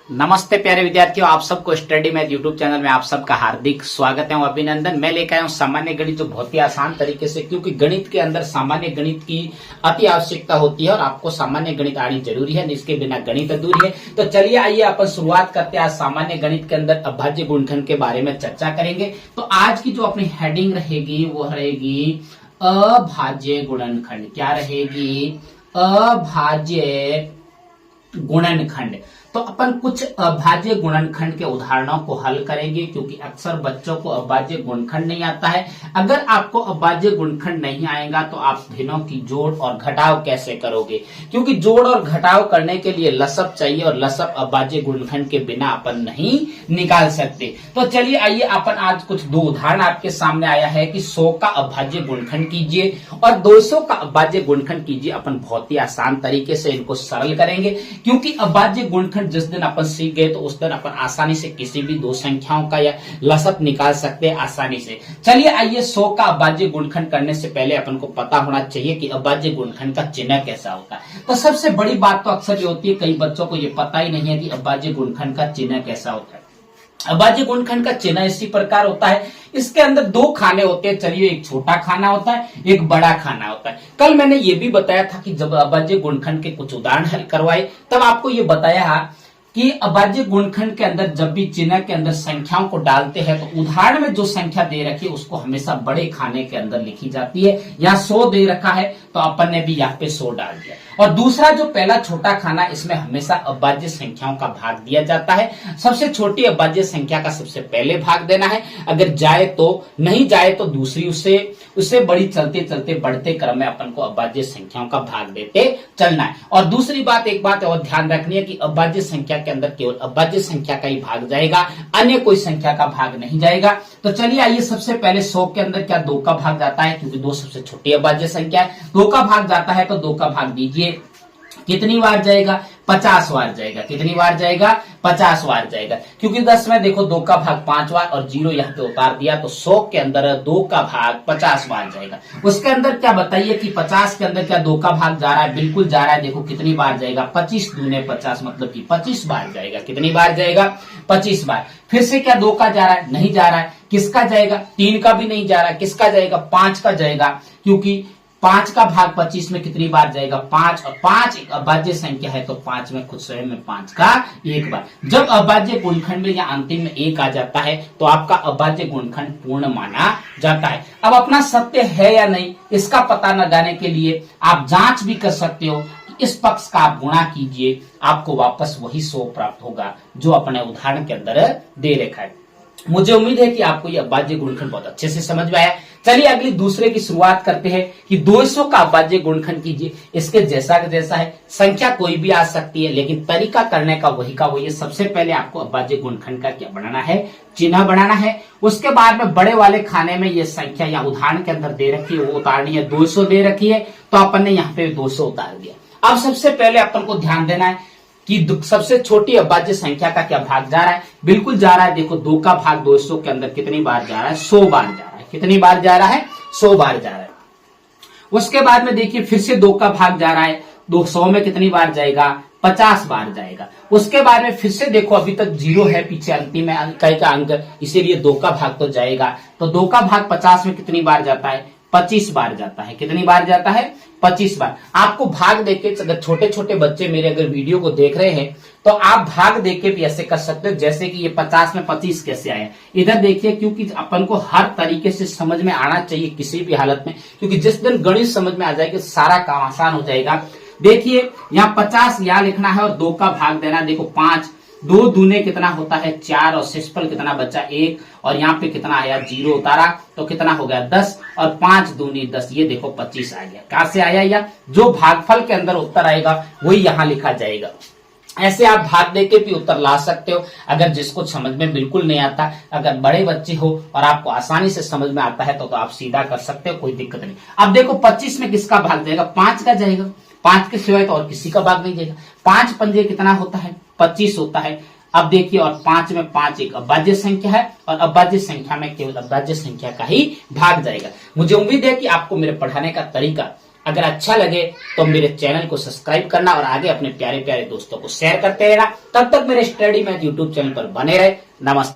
नमस्ते प्यारे विद्यार्थियों, आप सबको स्टडी मैथ यूट्यूब चैनल में आप सबका हार्दिक स्वागत है और अभिनंदन। मैं लेकर आया हूं सामान्य गणित, जो बहुत ही आसान तरीके से, क्योंकि गणित के अंदर सामान्य गणित की अति आवश्यकता होती है और आपको सामान्य गणित आनी जरूरी है, इसके बिना गणित अधूरी है। तो चलिए आइए अपन शुरुआत करते हैं। आज सामान्य गणित के अंदर अभाज्य गुणनखंड के बारे में चर्चा करेंगे। तो आज की जो अपनी हेडिंग रहेगी वो रहेगी अभाज्य गुणनखंड। क्या रहेगी? अभाज्य गुणनखंड। तो अपन कुछ अभाज्य गुणनखंड के उदाहरणों को हल करेंगे, क्योंकि अक्सर बच्चों को अभाज्य गुणनखंड नहीं आता है। अगर आपको अभाज्य गुणनखंड नहीं आएगा तो आप भिन्नों की जोड़ और घटाव कैसे करोगे? क्योंकि जोड़ और घटाव करने के लिए लसअप चाहिए और लसअप अभाज्य गुणनखंड के बिना अपन नहीं निकाल सकते। तो चलिए आइए अपन आज कुछ दो उदाहरण आपके सामने आया है कि 100 का अभाज्य गुणनखंड कीजिए और 200 का अभाज्य गुणनखंड कीजिए। अपन बहुत ही आसान तरीके से इनको सरल करेंगे, क्योंकि अभाज्य गुणनखंड जिस दिन अपन सीख गए तो उस दिन अपन आसानी से किसी भी दो संख्याओं का या लसअप निकाल सकते हैं आसानी से। चलिए आइए 100 का अभाज्य गुणनखंड करने से पहले अपन को पता होना चाहिए कि अभाज्य गुणनखंड का चिन्ह कैसा होता है। तो सबसे बड़ी बात तो अक्सर ये होती है, कई बच्चों को ये पता ही नहीं है कि अभाज्य गुणनखंड का चिन्ह कैसा होता है। अभाज्य गुणनखंड का चिन्ह इसी प्रकार होता है। इसके अंदर दो खाने होते हैं। चलिए, एक छोटा खाना होता है, एक बड़ा खाना होता है। कल मैंने ये भी बताया था कि जब अभाज्य गुणनखंड के कुछ उदाहरण हल करवाए तब आपको ये बताया कि अभाज्य गुणनखंड के अंदर जब भी चिन्ह के अंदर संख्याओं को डालते हैं तो उदाहरण में जो संख्या दे रखी है उसको हमेशा बड़े खाने के अंदर लिखी जाती है। यहाँ 100 दे रखा है तो अपन ने भी यहाँ पे 100 डाल दिया। और दूसरा जो पहला छोटा खाना, इसमें हमेशा अभाज्य संख्याओं का भाग दिया जाता है। सबसे छोटी अभाज्य संख्या का सबसे पहले भाग देना है, अगर जाए तो, नहीं जाए तो दूसरी उससे बड़ी, चलते चलते बढ़ते क्रम में अपन को अभाज्य संख्याओं का भाग देते चलना है। और दूसरी बात, एक बात और ध्यान रखनी है कि अभाज्य संख्या के अंदर केवल अभाज्य संख्या का ही भाग जाएगा, अन्य कोई संख्या का भाग नहीं जाएगा। तो चलिए आइए, सबसे पहले 100 के अंदर क्या 2 का भाग जाता है, क्योंकि 2 सबसे छोटी अभाज्य संख्या है। 2 का भाग जाता है तो 2 का भाग दीजिए। कितनी बार जाएगा? 50 बार जाएगा। कितनी बार जाएगा? 50 बार जाएगा, क्योंकि 10 में देखो 2 का भाग 5 बार और 0 यहाँ पे उतार दिया, तो 100 के अंदर 2 का भाग 50 बार जाएगा। उसके अंदर क्या बताइए कि 50 के अंदर क्या 2 का भाग जा रहा है? बिल्कुल जा रहा है। देखो कितनी बार जाएगा? 25 दूने 50, मतलब कि 25 बार जाएगा। कितनी बार जाएगा? 25 बार। फिर से क्या 2 का जा रहा है? नहीं जा रहा है। किसका जाएगा? 3 का भी नहीं जा रहा है। किसका जाएगा? 5 का जाएगा, क्योंकि 5 का भाग 25 में कितनी बार जाएगा? 5, और 5 एक अभाज्य संख्या है तो 5 में खुद स्वयं में 5 का एक बार। जब अभाज्य गुणनखंड में या अंतिम में 1 आ जाता है तो आपका अभाज्य गुणनखंड पूर्ण माना जाता है। अब अपना सत्य है या नहीं, इसका पता लगाने के लिए आप जांच भी कर सकते हो। इस पक्ष का आप गुणा कीजिए, आपको वापस वही 100 प्राप्त होगा जो अपने उदाहरण के अंदर दे रखा है। मुझे उम्मीद है कि आपको यह अभाज्य गुणनखंड बहुत अच्छे से समझ में आया। चलिए अगली दूसरे की शुरुआत करते हैं कि 200 का अभाज्य गुणनखंड कीजिए। इसके जैसा का जैसा है, संख्या कोई भी आ सकती है, लेकिन तरीका करने का वही का वही है। सबसे पहले आपको अभाज्य गुणनखंड का क्या बनाना है? चिन्ह बनाना है। उसके बाद में बड़े वाले खाने में ये संख्या या उदाहरण के अंदर दे रखी है वो उतारनी है। 200 दे रखी है तो अपन ने यहाँ पे 200 उतार दिया। अब सबसे पहले अपन को ध्यान देना है कि सबसे छोटी अभाज्य संख्या का क्या भाग जा रहा है? बिल्कुल जा रहा है। देखो 2 का भाग 200 के अंदर कितनी बार जा रहा है? 100 बार जा रहा है। कितनी बार जा रहा है? 100 बार जा रहा है। उसके बाद में देखिए फिर से 2 का भाग जा रहा है। 200 में कितनी बार जाएगा? 50 बार जाएगा। उसके बाद में फिर से देखो अभी तक 0 है पीछे अंतिम में इकाई का अंक, इसीलिए 2 का भाग तो जाएगा। तो 2 का भाग 50 में कितनी बार जाता है? 25 बार जाता है। कितनी बार जाता है? 25 बार। आपको भाग देके, अगर छोटे छोटे बच्चे मेरे अगर वीडियो को देख रहे हैं तो आप भाग देके भी ऐसे कर सकते हो, जैसे कि ये 50 में 25 कैसे आया। इधर देखिए, क्योंकि अपन को हर तरीके से समझ में आना चाहिए किसी भी हालत में, क्योंकि जिस दिन गणित समझ में आ जाएगा सारा काम आसान हो जाएगा। देखिए यहाँ 50 यहाँ लिखना है और 2 का भाग देना। देखो 5, 2 दूने कितना होता है? 4, और शेषफल कितना बचा? 1, और यहाँ पे कितना आया? 0 उतारा तो कितना हो गया? 10, और 5 दूनी 10, ये देखो 25 आ गया। कहां से आया? या जो भागफल के अंदर उत्तर आएगा वही यहाँ लिखा जाएगा। ऐसे आप भाग देके भी उत्तर ला सकते हो। अगर जिसको समझ में बिल्कुल नहीं आता, अगर बड़े बच्चे हो और आपको आसानी से समझ में आता है तो आप सीधा कर सकते हो, कोई दिक्कत नहीं। अब देखो 25 में किसका भाग जाएगा? 5 का जाएगा। 5 के सिवाय तो और किसी का भाग नहीं जाएगा। 5 पंजे कितना होता है? 25 होता है। अब देखिए, और 5 में 5 एक अभाज्य संख्या है और अभाज्य संख्या में केवल अभाज्य संख्या का ही भाग जाएगा। मुझे उम्मीद है कि आपको मेरे पढ़ाने का तरीका अगर अच्छा लगे तो मेरे चैनल को सब्सक्राइब करना और आगे अपने प्यारे प्यारे दोस्तों को शेयर करते रहना। तब तक मेरे स्टडी मैथ यूट्यूब चैनल पर बने रहे। नमस्ते।